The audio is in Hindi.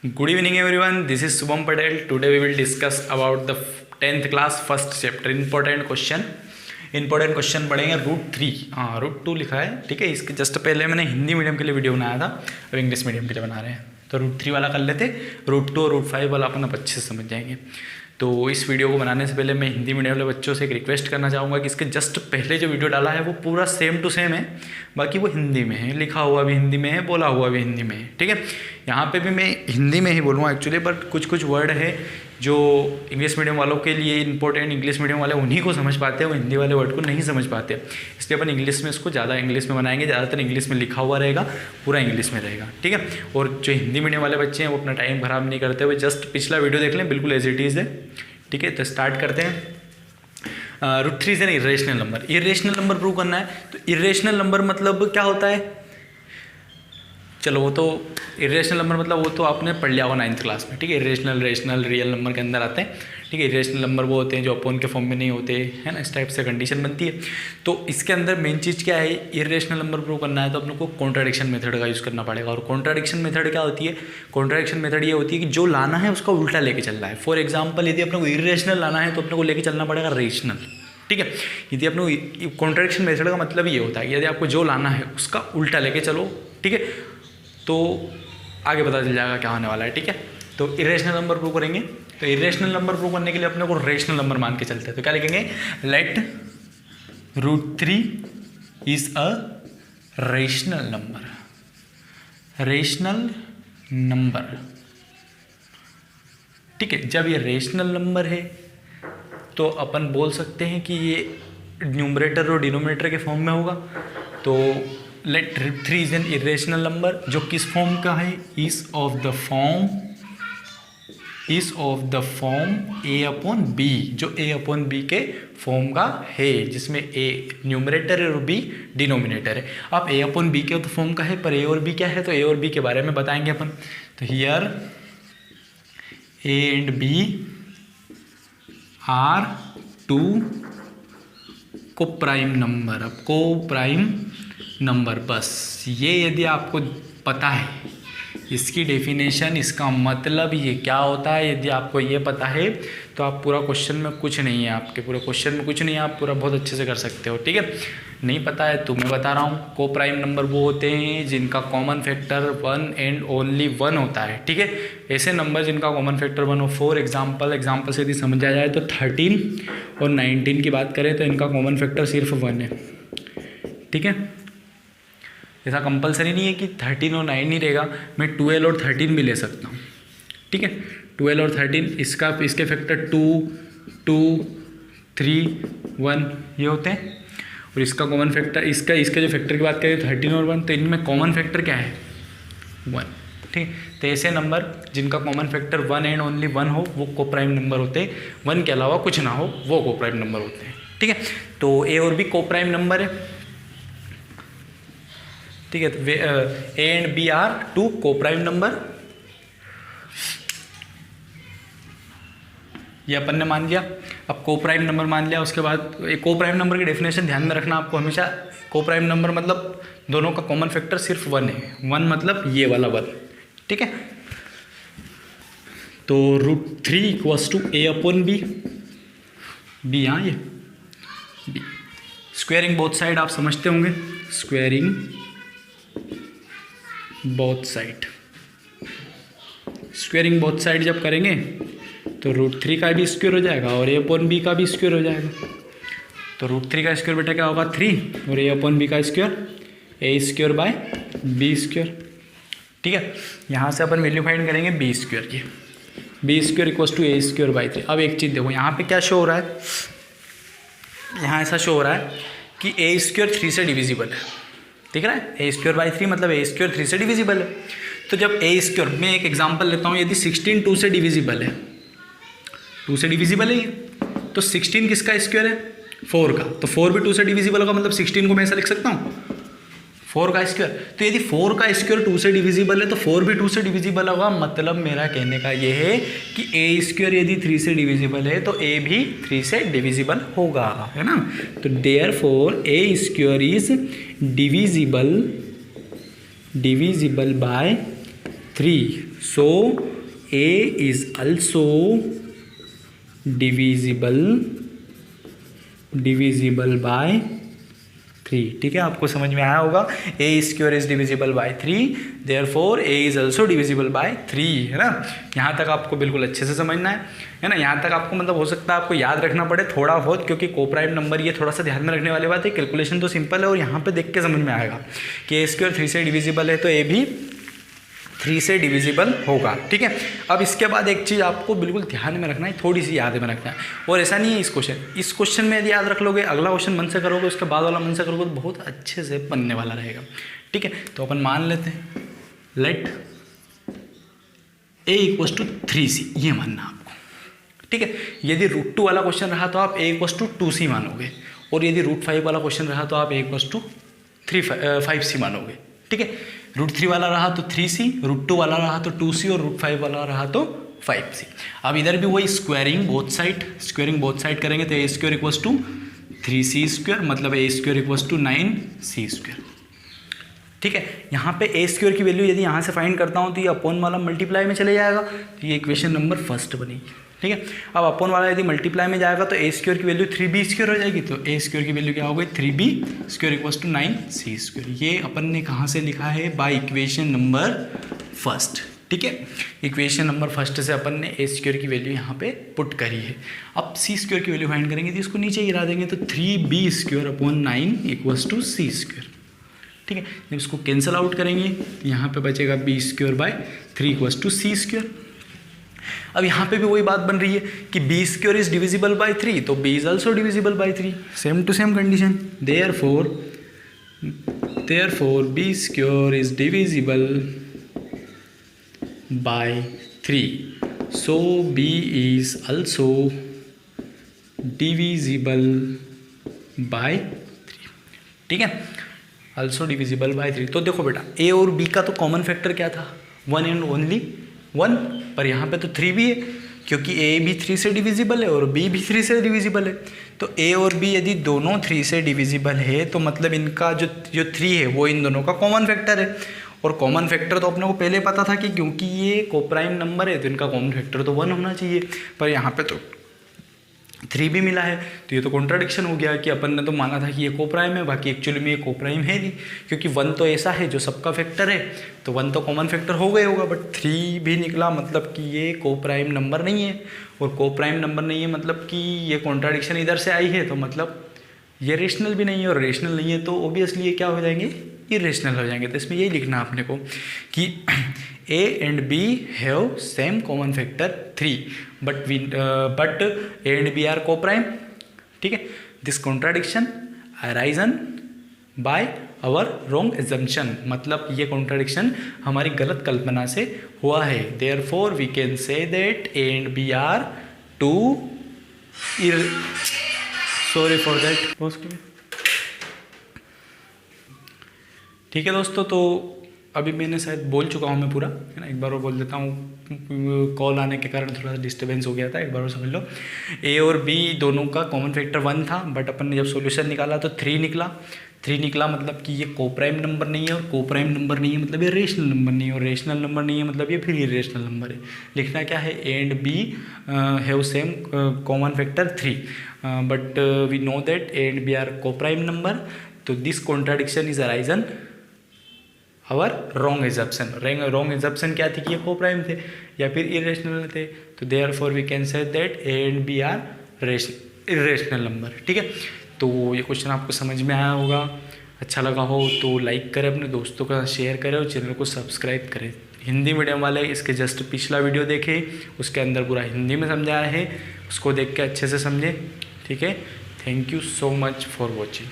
Good evening everyone, this is Subham Patel. Today we will discuss about the 10th class first chapter. Important question पढ़ेंगे रूट 3। हाँ रूट 2 लिखा है, ठीक है। इसके जस्ट पहले मैंने हिंदी मीडियम के लिए वीडियो बनाया था, अब इंग्लिश मीडियम के लिए बना रहे हैं। तो रूट 3 वाला कर लेते, रूट 2 और रूट 5 वाला अपन अब अच्छे से समझ जाएंगे। तो इस वीडियो को बनाने से पहले मैं हिंदी मीडियम वाले बच्चों से एक रिक्वेस्ट करना चाहूँगा कि इसके जस्ट पहले जो वीडियो डाला है वो पूरा सेम टू सेम है, बाकी वो हिंदी में है, लिखा हुआ भी हिंदी में है, बोला हुआ भी हिंदी में है, ठीक है। यहाँ पे भी मैं हिंदी में ही बोलूँगा एक्चुअली, बट कुछ वर्ड है जो इंग्लिश मीडियम वालों के लिए इंपॉर्टेंट, इंग्लिश मीडियम वाले उन्हीं को समझ पाते हैं, वो हिंदी वाले वर्ड को नहीं समझ पाते। इसलिए अपन इंग्लिश में इसको ज़्यादा इंग्लिश में बनाएंगे, ज़्यादातर इंग्लिश में लिखा हुआ रहेगा, पूरा इंग्लिश में रहेगा, ठीक है। और जो हिंदी मीडियम वाले बच्चे हैं वो अपना टाइम खराब नहीं करते हुए जस्ट पिछला वीडियो देख लें, बिल्कुल एज इट इज़ है, ठीक है। तो स्टार्ट करते हैं। रूट 3 से irrational number, irrational number prove करना है। तो इरेशनल नंबर मतलब क्या होता है, चलो वो तो इरेशनल नंबर मतलब वो तो आपने पढ़ लिया होगा 9th क्लास में, ठीक है। इरेशनल, रेशनल, रियल नंबर के अंदर आते हैं, ठीक है। इरेशनल नंबर वो होते हैं जो अपोन के फॉर्म में नहीं होते, है ना, इस टाइप से कंडीशन बनती है। तो इसके अंदर मेन चीज़ क्या है, इरेशनल नंबर प्रूव करना है तो अपने को कॉन्ट्राडिक्शन मेथड का यूज़ करना पड़ेगा। और कॉन्ट्राडिक्शन मेथड क्या होती है, कॉन्ट्राडिक्शन मेथड ये होती है कि जो लाना है उसका उल्टा लेके चलना है। फॉर एग्जाम्पल यदि अपने को इरेशनल लाना है तो अपने को लेके चलना पड़ेगा रेशनल, ठीक है। यदि अपने कॉन्ट्राडिक्शन मेथड का मतलब ये होता है, यदि आपको जो लाना है उसका उल्टा लेके चलो, ठीक है, तो आगे पता चल जाएगा क्या होने वाला है, ठीक है। तो इरेशनल नंबर प्रूव करेंगे, तो इरेशनल नंबर प्रूव करने के लिए अपने को रेशनल नंबर मान के चलते हैं। तो क्या लिखेंगे, let root 3 is a rational number, rational number, ठीक है। जब ये रेशनल नंबर है तो अपन बोल सकते हैं कि ये न्यूमरेटर और डिनोमिनेटर के फॉर्म में होगा। तो let root 3 is an irrational number जो किस फॉर्म का है, is of the form A upon B, जो ए अपॉन बी के फॉर्म का है, जिसमें ए न्यूमरेटर है और बी डिनोमिनेटर है। अब ए अपॉन बी के तो फॉर्म का है, पर ए और बी क्या है, तो ए और बी के बारे में बताएंगे अपन। तो here A and B are two coprime number. अब को प्राइम नंबर, बस ये यदि आपको पता है इसकी डेफिनेशन, इसका मतलब ये क्या होता है, यदि आपको ये पता है तो आप पूरा क्वेश्चन में कुछ नहीं है, आपके पूरे क्वेश्चन में कुछ नहीं है, आप पूरा बहुत अच्छे से कर सकते हो, ठीक है। नहीं पता है तो मैं बता रहा हूँ, को प्राइम नंबर वो होते हैं जिनका कॉमन फैक्टर 1 एंड ओनली 1 होता है, ठीक है। ऐसे नंबर जिनका कॉमन फैक्टर 1 हो, फॉर एग्जाम्पल से यदि समझा जाए तो 13 और 19 की बात करें तो इनका कॉमन फैक्टर सिर्फ 1 है, ठीक है। ऐसा कंपलसरी नहीं है कि 13 और 9 ही रहेगा, मैं 12 और 13 भी ले सकता हूँ, ठीक है। 12 और 13 इसके फैक्टर 2, 2, 3, 1 ये होते हैं। और इसका कॉमन फैक्टर, इसके जो फैक्टर की बात करें 13 और 1, तो इनमें कॉमन फैक्टर क्या है, 1, ठीक है। तो ऐसे नंबर जिनका कॉमन फैक्टर 1 एंड ओनली 1 हो वो को प्राइम नंबर होते हैं, 1 के अलावा कुछ ना हो वो को प्राइम नंबर होते हैं, ठीक है। तो ए और बी को प्राइम नंबर है, ठीक है। तो ए एंड बी आर 2 को प्राइम नंबर, ये अपन ने मान लिया। अब को प्राइम नंबर मान लिया, उसके बाद को प्राइम नंबर की डेफिनेशन ध्यान में रखना आपको हमेशा। को प्राइम नंबर मतलब दोनों का कॉमन फैक्टर सिर्फ 1 है, 1 मतलब ये वाला 1, ठीक है। तो root 3 equals to A upon B, B, हाँ ये बी। स्क्वेयरिंग बोथ साइड आप समझते होंगे, squaring both side, squaring both side जब करेंगे तो रूट 3 का भी स्क्वेयर हो जाएगा और ए अपॉन बी का भी स्क्वेयर हो जाएगा। तो रूट 3 का स्क्वेयर बेटा क्या होगा 3, और ए अपॉन बी का square A square by B square, ठीक है। यहाँ से अपन वैल्यू फाइंड करेंगे बी स्क्वेयर की, B square equals to A square by 3। अब एक चीज़ देखो यहाँ पे क्या शो हो रहा है, यहाँ ऐसा शो हो रहा है कि ए स्क्वेयर 3 से डिविजिबल है, ठीक है ना। ए स्क्वेयर बाई 3 मतलब ए स्क्वेयर 3 से डिविजिबल है। तो जब ए स्क्वेयर, मैं एक एग्जांपल लेता हूँ, यदि 16 2 से डिविजिबल है, 2 से डिविजिबल है ये, तो 16 किसका स्क्वेयर है, 4 का। तो 4 भी 2 से डिविजिबल होगा, मतलब 16 को मैं ऐसा लिख सकता हूँ 4 का स्क्वायर। तो यदि 4 का स्क्वायर 2 से डिविजिबल है तो 4 भी 2 से डिविजिबल होगा। मतलब मेरा कहने का ये है कि ए स्क्वायर यदि 3 से डिविजिबल है तो ए भी 3 से डिविजिबल होगा, है ना। तो therefore A square is divisible by 3, so a is also divisible by 3। ठीक है, आपको समझ में आया होगा। A square is divisible by 3, therefore A is also divisible by 3, है ना। यहाँ तक आपको बिल्कुल अच्छे से समझना है ना। यहाँ तक आपको मतलब हो सकता है आपको याद रखना पड़े थोड़ा बहुत, क्योंकि कोप्राइम नंबर ये थोड़ा सा ध्यान में रखने वाली बात है। कैलकुलेशन तो सिंपल है और यहाँ पे देख के समझ में आएगा कि ए स्क्वायर 3 से डिविजिबल है तो ए भी 3 से डिविजिबल होगा। ठीक है, अब इसके बाद एक चीज़ आपको बिल्कुल ध्यान में रखना है, थोड़ी सी याद में रखना है, और ऐसा नहीं है इस क्वेश्चन में यदि याद रख लोगे, अगला क्वेश्चन मन से करोगे, उसके बाद वाला मन से करोगे तो बहुत अच्छे से बनने वाला रहेगा। ठीक है, तो अपन मान लेते हैं लेट a = 3c, ये मानना आपको। ठीक है, यदि √2 वाला क्वेश्चन रहा तो आप a = 2c मानोगे, और यदि √5 वाला क्वेश्चन रहा तो आप a = 5c मानोगे। ठीक है, √3 वाला रहा तो 3c, √2 वाला रहा तो 2c, और √5 वाला रहा तो 5c। अब इधर भी वही स्क्वायरिंग बोथ साइड करेंगे तो a² = 3c², मतलब a² = 9c²। ठीक है, यहाँ पे a² की वैल्यू यदि यहाँ से फाइंड करता हूँ तो ये अपॉन वाला मल्टीप्लाई में चले जाएगा, तो ये इक्वेशन नंबर फर्स्ट बनेगी। ठीक है, अब अपॉन वाला यदि मल्टीप्लाई में जाएगा तो a² की वैल्यू 3b² हो जाएगी, तो a² की वैल्यू क्या हो गई 3b² = 9c²। ये अपन ने कहाँ से लिखा है, बाय इक्वेशन नंबर फर्स्ट। ठीक है, इक्वेशन नंबर फर्स्ट से अपन ने a² की वैल्यू यहाँ पे पुट करी है। अब c² की वैल्यू फाइंड करेंगे तो इसको नीचे गिरा देंगे, तो 3b² / 9 = c²। ठीक है, जब इसको कैंसिल आउट करेंगे यहाँ पे बचेगा b² / 3 = c²। अब यहाँ पे भी वही बात बन रही है कि b² इज डिविजिबल बाय 3, तो b is also divisible by 3, same to same condition. Therefore b² is divisible by 3, so b is also divisible by 3। ठीक है, ऑल्सो डिविजिबल बाय 3। तो देखो बेटा, a और b का तो कॉमन फैक्टर क्या था, 1 एंड ओनली 1, पर यहाँ पे तो 3 भी है, क्योंकि a भी 3 से डिविजिबल है और b भी 3 से डिविजिबल है। तो a और b यदि दोनों 3 से डिविजिबल है तो मतलब इनका जो 3 है वो इन दोनों का कॉमन फैक्टर है, और कॉमन फैक्टर तो अपने को पहले पता था कि क्योंकि ये कोप्राइम नंबर है तो इनका कॉमन फैक्टर तो 1 होना चाहिए, पर यहाँ पे तो 3 भी मिला है, तो ये तो कॉन्ट्राडिक्शन हो गया कि अपन ने तो माना था कि ये कोप्राइम है, बाकी एक्चुअली में ये कोप्राइम है नहीं, क्योंकि 1 तो ऐसा है जो सबका फैक्टर है, तो 1 तो कॉमन फैक्टर हो गए होगा, बट 3 भी निकला, मतलब कि ये कोप्राइम नंबर नहीं है, और कोप्राइम नंबर नहीं है मतलब कि ये कॉन्ट्राडिक्शन इधर से आई है, तो मतलब ये रेशनल भी नहीं है, और रेशनल नहीं है तो ओबियसली ये क्या हो जाएंगे, इरेशनल हो जाएंगे। तो इसमें यही लिखना है अपने को कि a and b have same common factor 3, but a and b are co-prime। ठीक है, this contradiction arisen by our wrong assumption, मतलब ये contradiction हमारी गलत कल्पना से हुआ है। therefore we can say that a and b are two sorry for that। ठीक है दोस्तों, तो अभी मैंने शायद बोल चुका हूँ मैं पूरा, है ना, एक बार और बोल देता हूँ, कॉल आने के कारण थोड़ा सा डिस्टर्बेंस हो गया था, एक बार और समझ लो। ए और बी दोनों का कॉमन फैक्टर 1 था, बट अपन ने जब सॉल्यूशन निकाला तो 3 निकला, मतलब कि ये कोप्राइम नंबर नहीं है, और कोप्राइम नंबर नहीं है मतलब ये रेशनल नंबर नहीं है, और रेशनल नंबर नहीं है मतलब ये फिर इरेशनल नंबर है। लिखना क्या है, A and B have same common factor 3, but we know that A and B are coprime number, तो this contradiction is arisen our wrong assumption क्या थी कि ये कोप्राइम थे या फिर इरेशनल थे, तो therefore we can say that A and B are irrational number. ठीक है, तो ये क्वेश्चन आपको समझ में आया होगा, अच्छा लगा हो तो लाइक करें, अपने दोस्तों का शेयर करें और चैनल को सब्सक्राइब करें। हिंदी मीडियम वाले इसके जस्ट पिछला वीडियो देखें, उसके अंदर पूरा हिंदी में समझाया है, उसको देख के अच्छे से समझें। ठीक है, thank you so much for watching.